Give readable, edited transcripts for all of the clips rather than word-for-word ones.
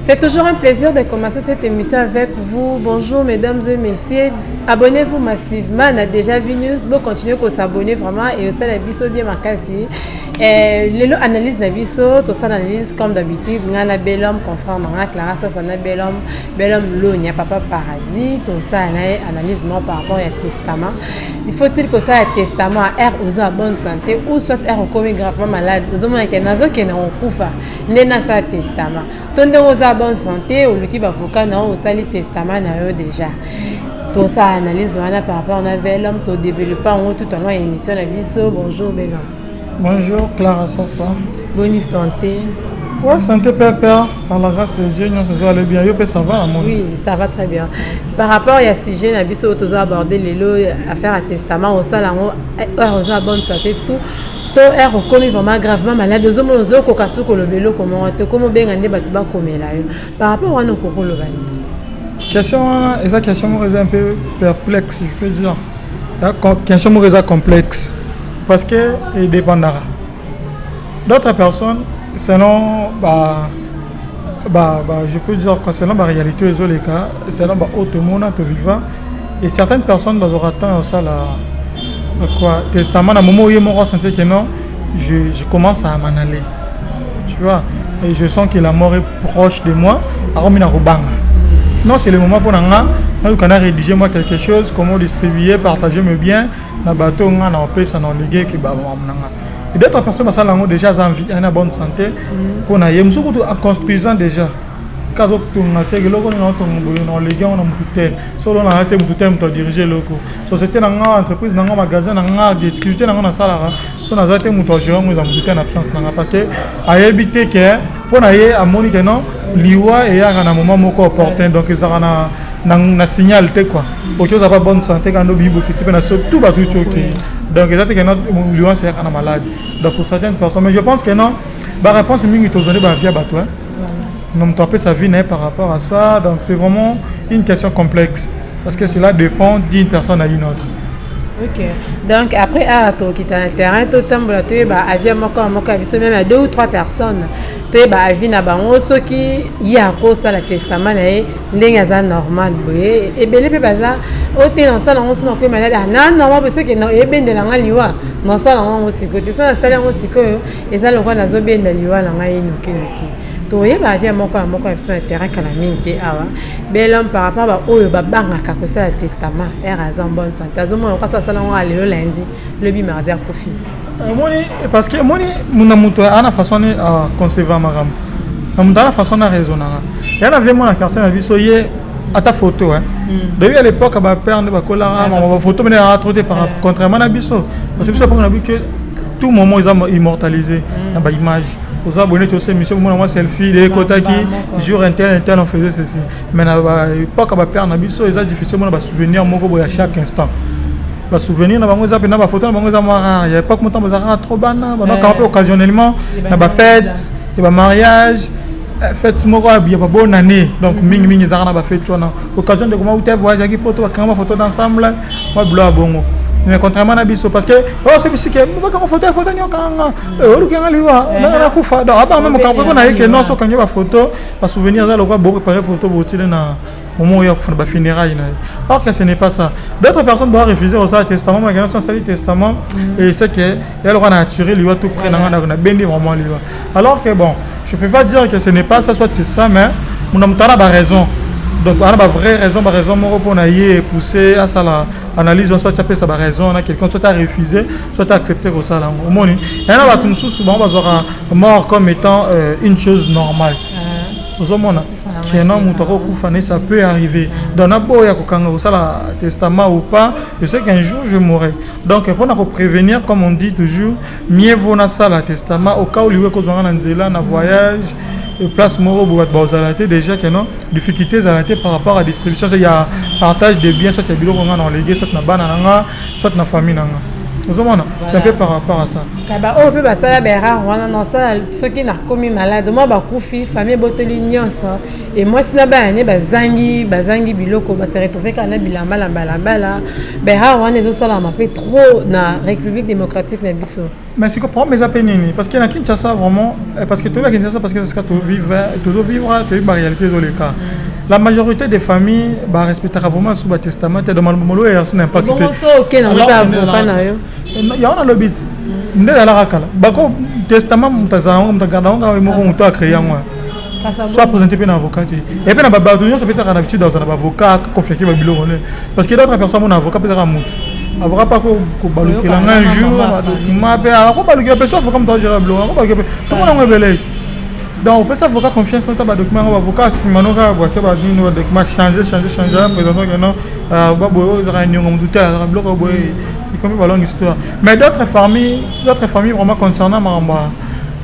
C'est toujours un plaisir de commencer cette émission avec vous. Bonjour mesdames et messieurs. Abonnez-vous massivement. On a déjà vu news. Vous continuez à s'abonner vraiment et aussi la biso bien marquée. Les analyses de biso, tout ça analyse comme d'habitude. On a un bel homme confrère Manga Clara, ça c'est un bel homme l'eau, il n'y a pas paradis. Tout ça analyse par rapport au testament. Il faut-il que ça un testament à aux en bonne santé ou soit au commis gravement malade. Aux hommes qui n'ont qui n'ont pas n'est pas ça testament. Tondé aux bonne santé ou le qui va avocat non au sali testament na déjà. Tout ça analyse voilà par rapport à un bel homme tout développé en tout en long émission la biso. Bonjour bel homme. Bonjour Clara Sassa. Bonne santé. Ouais, santé père, par la grâce de Dieu, nous se allons bien. Ça va, mon. Oui, ça va très bien. Par rapport à ce sujet, nous avons abordé les lots affaires à testament au salon, aux bonne santé, tout. Tout est reconnu vraiment gravement malade. Nous avons dit que nous avons dit comment bien gagner batuba comme là. Par rapport à nos cours le question, esa question est un peu perplexe, je peux dire. Question est complexe parce que il dépendra. D'autres personnes, selon je peux dire que selon la réalité des cas, selon la haute monde vivant, et certaines personnes auront atteint ça la quoi testament à un moment où ils m'ont senti que non, je commence à m'en aller, tu vois, et je sens que la mort est proche de moi. Alors non, c'est le moment pour nous quand rédiger moi quelque chose, comment distribuer, partager mes biens, na bateau on a paix ça non légué qui et d'autres personnes ont déjà envie en bonne santé pour na yemsu en construisant déjà quand on a fait que l'on a légué on a mutuel solo on a été mutuel pour diriger loco société dans entreprise dans magasin dans distribution dans salaire so na été mutuel gérer nous en mutuel en absence parce que à éviter que pour na y a monique non liwa et à un moment moko opportun donc ça na signal te quoi pour que ça pas bonne santé quand nous bibo petit peu na tout ba tout choqué donc ça que notre liwa c'est un malade donc pour certaines personnes mais je pense que non la réponse est mingi tozone ba via bato hein non me sa vie par rapport à ça donc c'est vraiment une question complexe parce que cela dépend d'une personne à une autre. Ok. Donc après à toi qui est le terrain, tout temps tu es avis même à 2 ou 3 personnes. Tu es avis na bango ceux qui y a cause ça le testament là ndenge normal boye et belé pe baza o te dans ça on se na ko malade non normal parce que non e ben de la liwa dans ça on aussi côté ça ça là aussi que et ça le quoi na zo ben de liwa la ngai noki toye ba via moko sur le terrain kala mingi awa belom par rapport ba oyo ba banga ka ko ça le testament est en bonne santé azomona kwa ça on aller le lundi le bi mardi à kofi parce que moni muna muto ana façon à concevoir maram na la façon à raisonner et ana vraiment la personne a biso ye à ta photo hein depuis à l'époque ba père ne ba kola ma photo mais a trop par contrairement à biso parce que ça pour que tout moment ils ont immortalisé dans ba image aux abonnés tous ces missions moi selfie les quotas qui jour intel on faisait ceci mais à l'époque ba père na biso ils ont difficilement ba souvenir moko à chaque instant ba souvenir na bango za pe na ba photo na bango za moi il y a pas longtemps ba trop bana ba quand occasionnellement na ba fête et ba mariage fête moko bien ba bonne année donc mingi za na ba fête na occasion de comment ou te voyage qui poto ba prendre photo ensemble moi blo bongo mais contrairement à biso parce que oh c'est ici que ba quand photo nyokanga o lu kenga liwa na kufa donc aba même quand on a que non so quand ba photo ba souvenir za le quoi beaucoup préparer photo botile na moment où il y a des funérailles. Alors que ce n'est pas ça. D'autres personnes doivent refuser au testament, mais quand on testament, et c'est que elle aura naturel, il va tout prendre dans la bien vraiment liwa. Alors que bon, je peux pas dire que ce n'est pas ça, soit c'est ça, mais on a pas raison. Donc on a pas vraie raison, pas raison moi pour naïe pousser à ça la analyse, soit tu as ça raison, on a quelqu'un soit tu as refusé, soit tu as accepté comme ça là. Au moins, il y en a tout souvent on va mort comme étant une chose normale. Qui est non ça peut arriver dans la boya kokanga ça testament ou pas je sais qu'un jour je mourrai donc pour nous prévenir comme on dit toujours mieux vaut na ça le testament au cas où liwe kozanga na nzela na voyage place moro bozalate déjà que non difficultés zalate par rapport à distribution il y a partage des biens soit biloko nga na légué soit na bana nga soit na famille nga. C'est un peu par rapport à ça. On peut passer à Béra, on a ceux qui n'ont commis malade. Moi, je famille Botolinion. Et moi, si je Zangi Biloko, se retrouver quand on bilamba la Béra, on est au salon, on trop na République démocratique na biso. Mais c'est comprendre mes appels parce qu'il y a Kinshasa vraiment parce que tout le Kinshasa parce que c'est ce que tu vivre tu la réalité dans les cas. La majorité des familles respectent vraiment sous le testament et demandent mon et son impact. OK, non pas avocat na yo. Il y a un lobby. Ndé la rakala. Bako testament mutazana mutaganda nga moko muto a créé moi. Soit présenté par un avocat. Et puis, on peut être un habitude dans un avocat confié à Babylone. Parce que d'autres personnes, un avocat peut être un mouton. Avocat pas qu'on baluque un jour, un document, on baluque un personne, comme dans Gérard Blanc, tout le monde est belé. Donc, on peut s'avocat confiance pour un document, un avocat, si on a un document changer, présentant que non, il histoire. Mais d'autres familles vraiment concernant Maramba,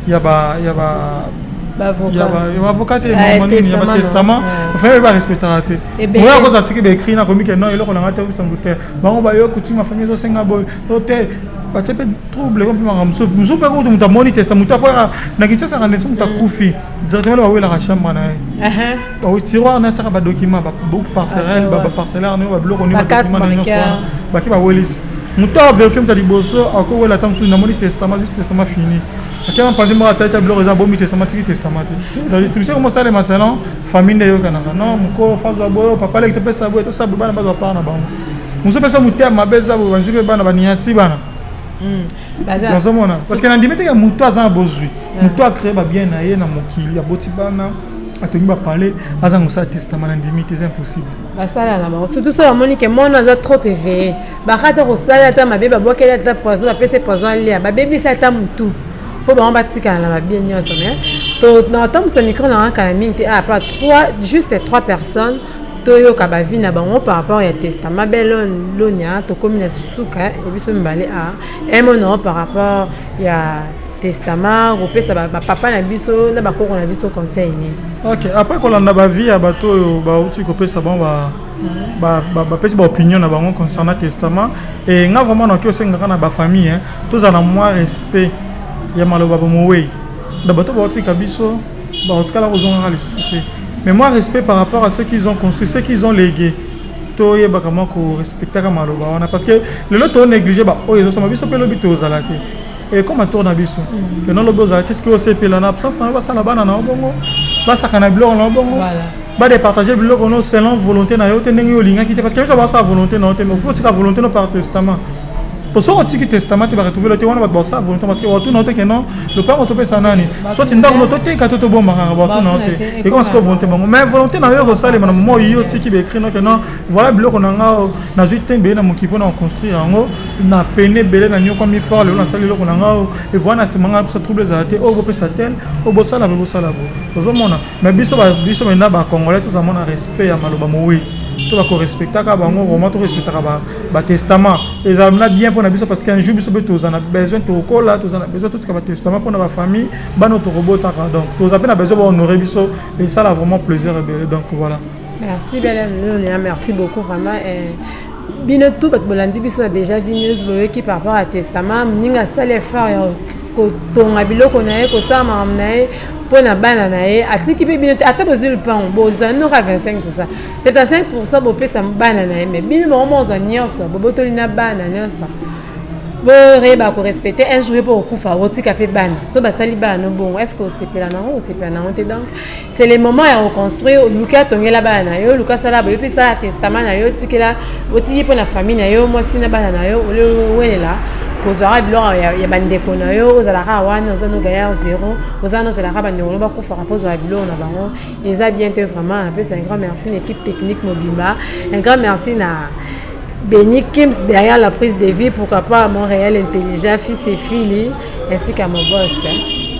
il y a il y a un avocat, il y a un testament, enfin il va respecter la tête. Moi quand article écrit na comique non, il a été sans doute. Bango ba yo coutume ma famille zo senga boy. Hôtel, ba tepé trouble comme ma ramso. Muso ba ko muta moni testament muta pa na kitsa na nesu muta kufi. Directement ba la chambre na. Ba oui tiroir na tsaka ba document ba book parcellaire ba parcellaire no ba bloc on ba document na soir. Ba ki ba welis. Muta vérifier muta liboso ako wela tamsu na moni testament fini. Quand on parle de moi, tête bleu, réserve bon testament. La distribution comment ça les masalons, famille de Yokanaka. Non, mon corps face à bois, papa les te pèse à bois, tout ça, bana pas pas na bango. Mon se pèse à mouter ma beza, vous pensez que bana baniati bana. Dans ce moment, parce que na dimete ya mouto azan bozui. Mouto a créé ba bien na ye na mokili ya botibana. Atoni ba parler azan ça testament na dimite c'est impossible. Ba sala na ba. Surtout ça Monique mon aza trop éveillé. Ba rata ko sala ta ma beba bokela ta poison, ba pese poison lia. Ba baby ça ta moutou. Pour on batika la bien nyonso mais to na tam ce micro na ka mingi pas juste trois personnes toyo ka ba vie na bango par rapport à testament belon lonia to comme na suka et biso mbale un mono par rapport ya testament ou pesa ba papa na biso na ba koko na biso conseil ni. OK, après qu'on a ba vie ya bato ba uti ko pesa bon ba pesa ba opinion na bango concernant testament et nga vraiment na ki senga na ba famille hein tous en moins respect. Il y a mal au baboué. D'abord, mais moi, respect par rapport à ce qu'ils ont construit, ce qu'ils ont légué. Tout est vraiment respecté parce que le lot est négligé. Ils ont et comme un tour d'abisson, que non le beau artiste qui est aussi en absence, on va ça là-bas, on a un bon, va ça qu'on a blanc, on a un bon. Va départager le bloc, selon volonté, parce que ça va sa volonté, non, mais faut que volonté non par testament. Pour ça, on testament, tu vas retrouver le témoin de votre bossa, parce que tout note que non, le père autopé ça nani. Soit tu n'as pas noté qu'à tout bon marin, tout noté. Et comment est-ce que volonté bon? Mais volonté n'a pas ça, les madame, moi, yo, qui écrit que non, voilà, bloc on a, n'a juste un bé dans mon qui peut en construire en haut, n'a peine belé dans nous comme il faut, le on a salé le on a, et voilà, c'est manga pour se trouver les arrêtés, au beau tel, au bossa la bossa la beau. Aux hommes, mais biso maintenant, bah, congolais, tout ça, mon respect à Maloba Moui. Tout va respecter car bango vraiment tout respecter ba testament et ça m'a bien pour na biso parce qu'un jour biso beto on a besoin de cola tout on a besoin tout ce que ba testament pour notre famille ba notre robot donc tout a besoin honorer biso et ça a vraiment plaisir donc voilà. Merci Belle merci beaucoup vraiment bino tout parce que bolandi biso a déjà venu qui par rapport à testament ninga sale faire ko tonga biloko na ye ko sama na pour na bana na ye atiki pe bien ata bozil pan boza no 25%. C'est à 5% bo pesa bana na ye mais bino mo zo nyonso bo botoli na bana nyonso. Bo reba ko respecter un jour pour kufa otika pe bana. So ba sali bana bon est-ce que c'est pela na on c'est pela na on donc c'est les moments à reconstruire luka tongela bana yo luka sala bo pesa testament na yo tikela otiki pour la famille na yo moi sina bana na yo ole welela kozara biloko ya bandeko na yo ozalaka wana oza no gaillard zéro oza no ozalaka bandeko bakufa rapport à biloko na bango eza bien te vraiment un peu c'est un grand merci à l'équipe technique Mobimba un grand merci na Benny Kims derrière la prise de vie pourquoi pas à Montréal intelligent fils et filles ainsi qu'à mon boss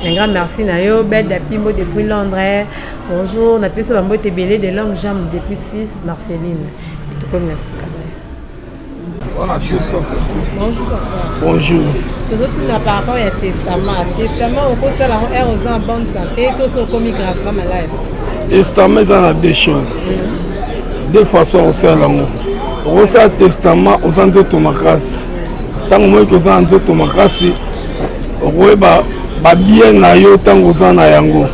un grand merci na yo Belle Dapimbo depuis Londres bonjour na peso bambo tebele de longue jambe depuis Suisse Marceline comme la suka. Bonjour. Bonjour. Par rapport au testament, on peut faire en bonne santé, tout ce qui est gravement malade. Testament, ça a deux choses. Deux façons on sait l'amour. On sait testament, on sent ton grâce. tango moi koza nzoto makasi okoyeba babien na yo tango oza na yango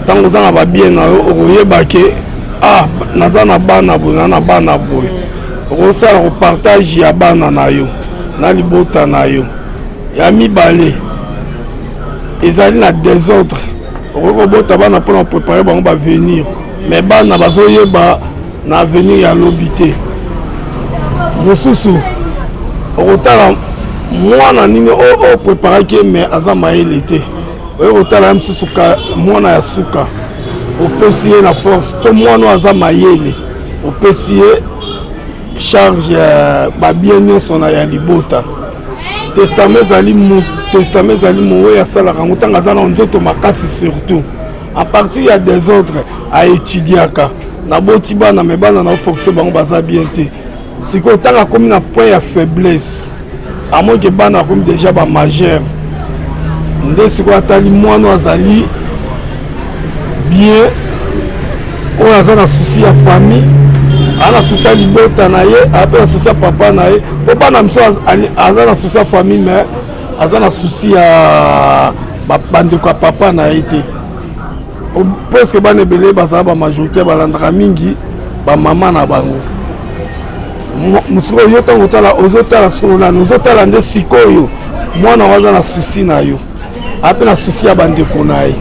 tango oza na babien na yo okoyeba ke naza na bana boye na bana boye okosala kopartage ya bana na yo na libota na yo ya mibale ezali na désordre okokobota bana mpona koprépare bango bavenir mais bana bazoyeba na avenir ya lobi te mosusu okotala mwana nini opreparaki mais aza mayele te okotala mosusu mwana ya suka opesi ye na force to mwana aza mayele opesi ye charge babien nyonso na ya libota testament ezali moyo asalaka yango ntango aza na nzoto makasi surtout à partir ya désordre aétudiaka naboti bana me bana na oforce bango baza bien te sikoyo ntango akomi na point ya faiblesse amoi ke bana akomi déjà bamajeur nde sikoyo atali mwana azali bien oyo aza na souci ya famille ana souci ya libota na ye ape na souci ya papa na ye po bana miso aza na souci ya famille mais aza na souci ya bandeko ya papa na ye te presque bana ebele bazala bamajorité balandaka mingi bamama na bango mosiko yo ntango ozotala solo nani ozotala nde sikoyo mwana waza na souci na yo ape na souci ya bandeko na ye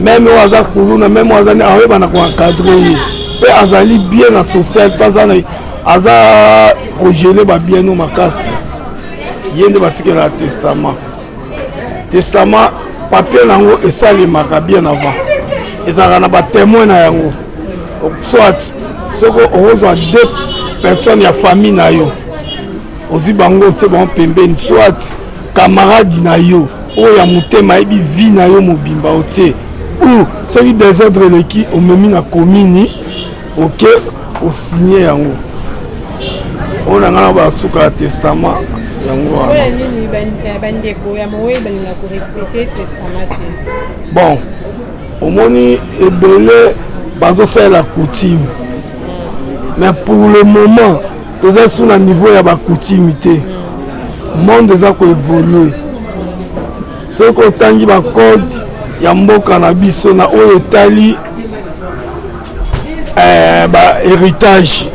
meme oyo aza kuluna meme oyo azali aoyeba na koencadre ye mpe azali bien na social mpe aza kogele babieno makasi ye nde batikela testament papier nango esalemaka bien avant ezalaka na batémoin na yango soit soko okozwa 2 personnes ya famille na yo ozwi bango otie bango pembeni soit camarade na yo oyo ya motema ayebi vie na yo mobimba otie ou soki désordre eleki omemi na commune oke osigne yango oyo na ngai na basuka ya testament yango wana bon omoni ebele bazosalela coutume mais pour le moment toza sous na niveau ya bacoutume te monde eza koévolue soki otangi bacode ya mboka na biso na oyo etali bahéritage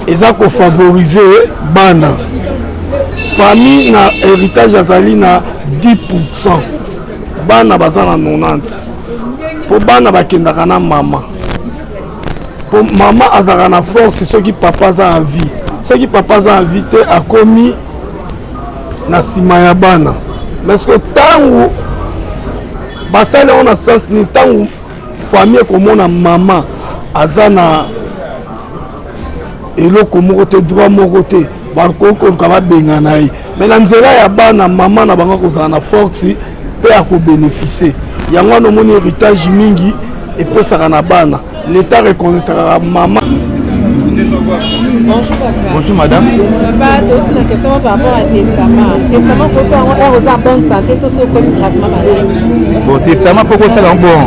eza kofavorize bana famille na héritage azali na 10%, bana baza na 90%. Po bana bakendaka na mama, po mama azaka na force soki papa aza en vie, soki papa aza en vie te akomi na sima ya bana. Mais que tangu basale on a sens ni tangu famille komona mama aza na eloko moko te droit moko te bakoko kaba benga na ye. Mais na nzela ya bana mama na bango kozala na force pe akobénéficier. Yango wana moni héritage mingi epesaka na bana. L'État reconnaîtra maman. Bonjour papa. Bonjour madame. Papa, toute une question par rapport à testament. Testament pour ça, on est en bonne santé, tout ce comme gravement malade. Bon, testament pour ça, c'est bon.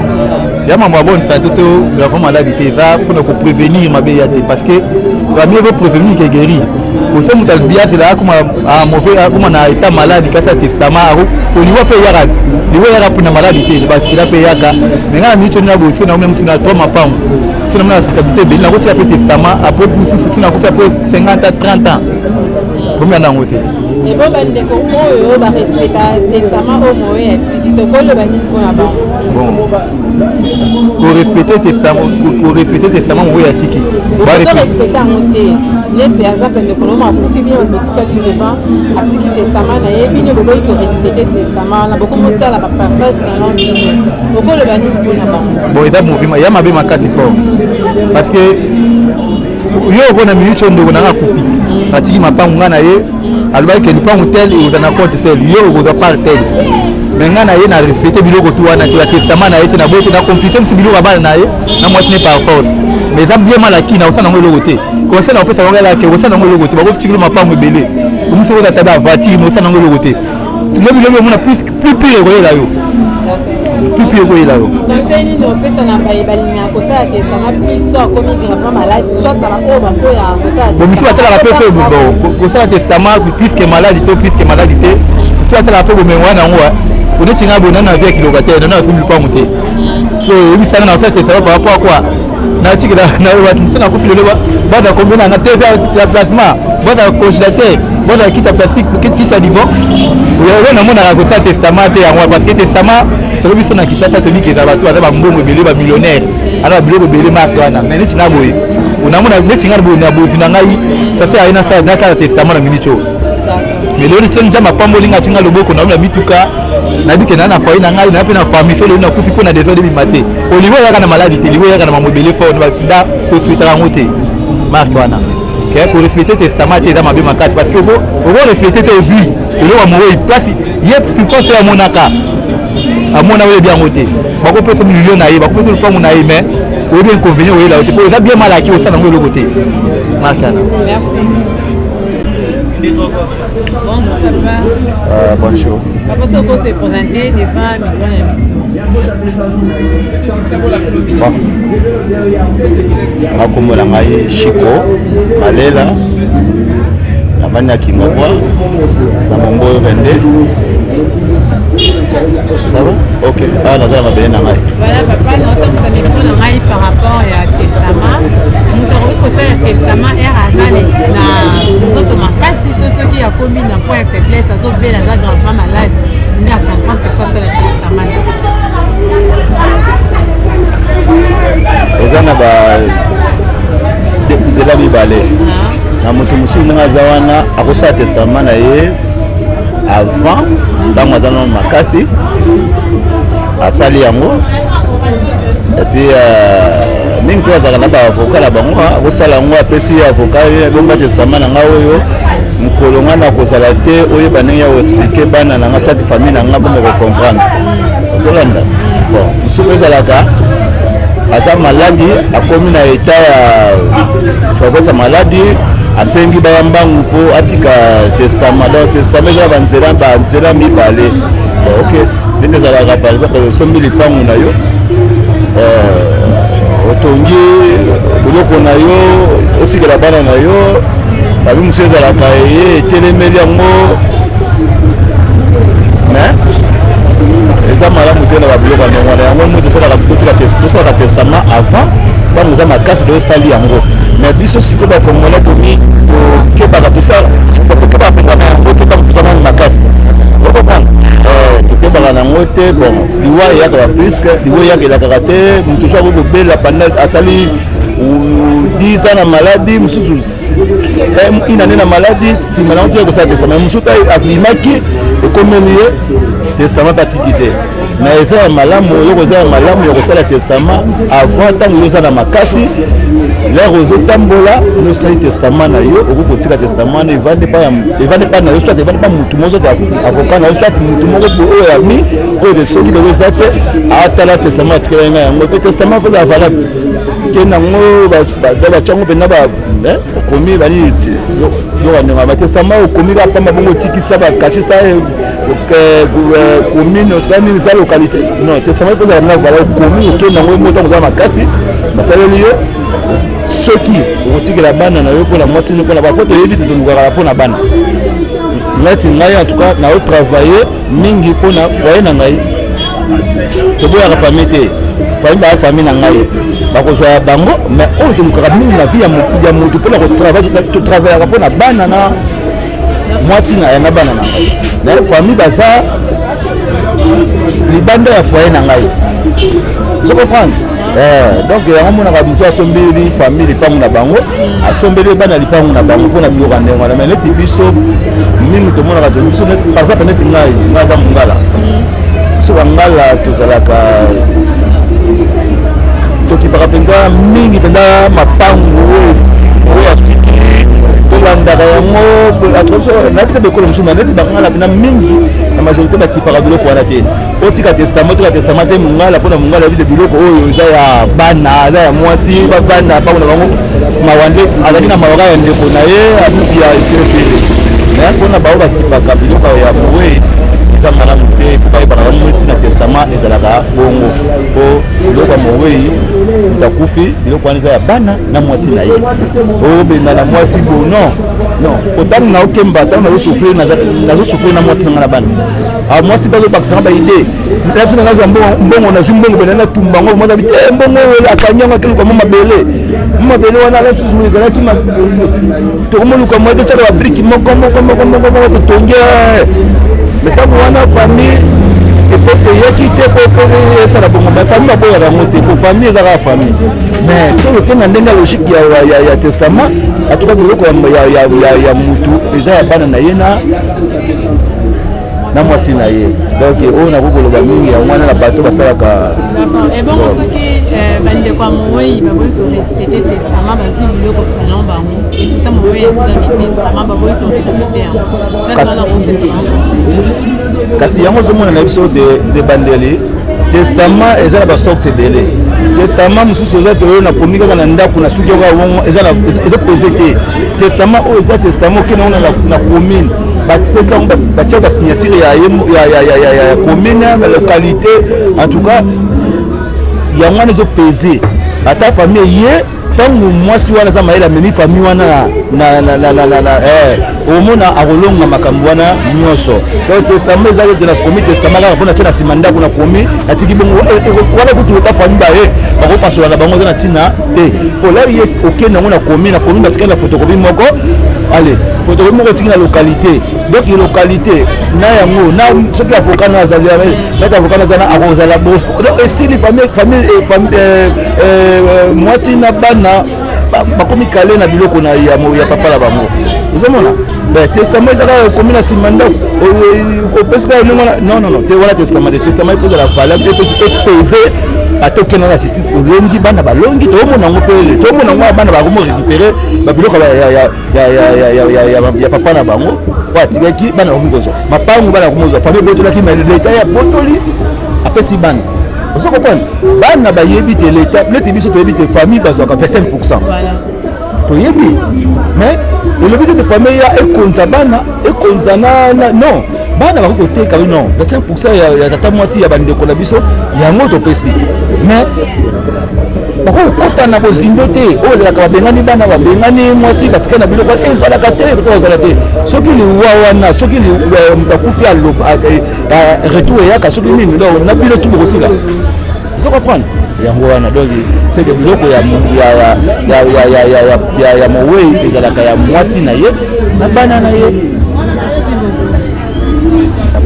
Il y a ma bonne santé, tout gravement malade, ça pour nous prévenir ma béate parce que la mieux veut prévenir que guérir. Pour ça, nous avons bien c'est là comme un mauvais, comme un état malade, qui a un testament, pour lui payer la, lui payer pour la maladie, parce qu'il a payé la. Mais là, nous avons aussi, nous même si nous avons ma femme. Si nous avons la responsabilité, nous avons aussi un testament après si nous avons fait après 50 à 30 ans. Combien d'années? Et bon, ben, les propos, va respecter le testament au moins, et tu te colles le banin pour la banque. Bon. Pour respecter le testament, oui, à Tiki. Pour respecter un monté, net, c'est un peu de colombe, pour finir un petit cas du vivant, à Tiki testament, et puis nous devons respecter le testament. On a beaucoup de ça, la paperasse, non, beaucoup le banin pour la banque. Bon, et ça, il y a ma bien casse fort. Parce que, yo, on a mis une chose de Koufik. Atiki mapa ngana ye alba ke lipa hotel et aux anacote tel yo aux apart tel mais ngana ye na refléter biloko to wana ki testament na ye na bote na confession si biloko bana na ye na moitié par force mais ça bien malaki na osana ngolo côté conseil na pesa ngala ke osana ngolo côté ba ko tikilo mapa ngobele omuso ko taba vati mo osana ngolo côté tout le biloko mona plus pire ko la yo pipi ekoyela yo conseil nini opesa na balinga kosala testament biso akomi gravement malade soit na oyo bakoya kosala bomisu batalaka mpe fe kosala testament puisque maladie te misu batalaka mpe bomengo wana yango onetinga bona na vie ya kilokataire nana asombi lupango te so ebisanga na kosala testament par rapport à quoi natikela na kofi lelo baza kombena na tv ya plasma baza congélateur baza kiti ya plastique kiti ya divan oyo namonaka kosala testament te yango parce que testament soko biso na Kinshasa tobiki eza bato baza bambongo ebele bamillionnaire ana babiloko ebele marke wana mais neti na boye onamona neti nga boye na bozi na ngai safe aye nasala testament na minute oyo mais lelo neti nzambe apambolinga atinga loboko naona mituka nabike na foyer na ngai na mpe na famille so lelo nakufi mpo na desordre bima te olivo eyaka na maladi te livo eyaka na mambo ebele fort na basida toswetaka yango te marke wana korespecte testament te eza mabe makasi parce que okorespecte te ozwi eloko amoroi place ye sufose amonaka amona oyebi yango te bakopesa milio na ye bakopesa lupango na ye mais oyebi inconvénient oyela yo te po eza bien malaki osala yango eloko te marke wana. Bonjour papa. Bonjour. Papa, c'est pour se présenter devant micro na biso. Bon. Nakombola ngai Chiko Malela na bana Kingabwa na Momboyo Vende. Ça va? Ok. Ah, nazala mabele na ngai. Voilà papa, notre micro na ngai par rapport à testament. Nous avons posé un testament et razale na nzoto makasi to soki ya komi na point faiblesse azo bela za grand malade ni à comprendre que ça c'est le testament. Eza na ba nzela mibale na moto mosusu ndenge aza wana akosala testament na ye avant ntango aza nano makasi asali yango epuis mingi mpe azalaka na baavoka na bango akosala yango apesi avoka ebonga testament na nga oyo mokolo nga na kozala te oyeba ndenge ya koexplike bana na nga soit famille na nga mpo mokocomprendre ozolanda bon mosusu mpe ezalaka aza maladi akomi na eta ya faiblesse maladi asengi bayambangu mpo atika testament donc testament eza banzela mibale ok ndenge ezalaka par exemple osombi lipangu na yo otongi biloko na yo otikela bana na yo famille mosusu ezalaka ye etelemeli yango eza malamu te na babiloko yango wana yango moto tosalaka testament avant ntango eza makasi tosali yango mais biso sikoyo bakongole tokebaka tokebaka mpenza na yango te ntango tosala makasi okomprendre tokebaka nango te bon liwa eyaka bapriske liwa eyaka elakaka te moto so akoki kobela panda asali 10 ans na maladi mosusu une année na maladi nsima nango tika kosala testament mosusu mpe abimaki ekomeli ye testament patiki te mais eza ya malamu oyoko eza ya malamu ya kosala testament avant ntango yo oza na makasi lere ozotambola nosali testament na yo okoki kotika testament wana evande pa na yo soit evande pa mutu moko soki avocat na yo soit mutu moko oyo yami oyo soki lelo eza te atala testament atikela nga yango mpe testament fo eza valable ke nango batiango mpena okomi baniyokandenga batestament okomi kapamba bongo otikisa bakashisa commune osala nini eza localité non testament mpo ezala mna vala okomi okende yango mo ntango ozala makasi basaleli yo soki okotikela bana na yo mpona mwasini mpona bapo toyebi te tolukaka mpona bana neti ngai en tout cas naotravaille mingi mpona foyer na ngai toboyaka famille te famille baya famille na ngai bakozwa ya bango mais oyo tolukaka mingi na vie ya motu mpona totravaillaka mpona bana na mwasi na yanga bana na ngai mais famille baza libanda ya foyer na ngai so comprendre donc yango monaka mosu asombeli famille lipangu na bango asombeli bana lipangu na bango mpona biloko ya ndenge wana mais neti biso mingi tomonaka biso par exemple neti ngai aza mongala biso bangala tozalaka tokipaka mpenza mingi mpenza mapangu oyo atiki tolandaka yango nayebi te bekolo mosusu ma neti bangala mpena mingi na majorité bakipaka biloko wana te otika testament te mongala mpona mongala yebi te biloko oyo eza ya bana eza ya mwasi bavanda mpango na bango mawande azali na maoka ya ndeko na ye abuki ya esiresele mpona bao bakipaka biloko ya mowe eza malamu te faut pas yebaka mweti na testament ezalaka bongo po biloko ya mowei motakufi biloko wana eza ya bana na mwasi na ye obenda na mwasi bo non otango na okemba ntango nazosouffrir na mwasi na nga na bana mwasi bazobakisanga baide nabiso na nazwa mbongo nazwi mbongo bena natumba ngo mwaza bite mbongo oyo akanyango akeluka mo mabele wana ala susu ezalaki tokomoluka mwa totyaka babriki moko totonge metango wana famille eposke eyaki te po esala bongo bafamille baboyaka yango te po famille ezaka famille mais soki okenda ndenge ya logique ya testament atuka biloko ya mutu eza ya bana na ye na mwasi na ye donc oyo nakoki koloba mingi yango wana na bato basalaka ebongo soki bandeko ya mowei baboyi korespecte testament bazwi biloko salon bango ekuta mowei atikaki testament baboyi korespecte yango kasi yango ozomona na biso de bandeli testament eza na basorte ebele testament mosusu eza te oyo nakomi kaka na ndako na suki oka wongo eza pese te testament oyo eza testament okende ngo na commune bapesa ngo batia basignature ya commune ya localité en tout cas yango wana ezopese ata famille ye ntango mwasi wana aza mayele amemi famille wana omona akolonga makambo wana nyonso donc testament ezali te na komi testament kaka mpona tia na nsima ndako na komi atiki bongo wana kutu ota famille baye bakopasola na bango eza na ntina te mpo lari ye okende yango na komi batikali na photocopie moko ale photocopie moko etiki na localité donc localité na yango soki avocat na azali mete avocat na azana akozala bosco donc esili famille mwasi na bana bakomi kale na biloko ya papa na bango ozomona testament ezaka komi na nsima ndako opesika non te wana testament ekozala valeur epese ata okenda na justice olongi bana balongi toomona yango mpe toomona yango bana bakomi récupéré babiloko ya papa na bango po atikaki bana bakomi kozwa mapango bana bakomi kozwa famille botolaki mais leta ya botoli apesi bana ozo comprendre bana bayebi te leta leti biso toyebi te famille bazwaka 25% toyebi mais elobi te famille ya ekonza bana ekonza non bana bakoki koteka non 25% ya tata mwasi ya bandeko na biso yango topesi mais bakoki kokota na bozindo te oyo ezalaka babengani bana babengani mwasi batika na biloko ezalaka te kozala te soki liwa wana soki moto akufi retour eyaka soki nini na bino tu bokosila ozo comprendre yango wana donc c'est que biloko ya mowei ezalaka ya mwasi na ye na bana na ye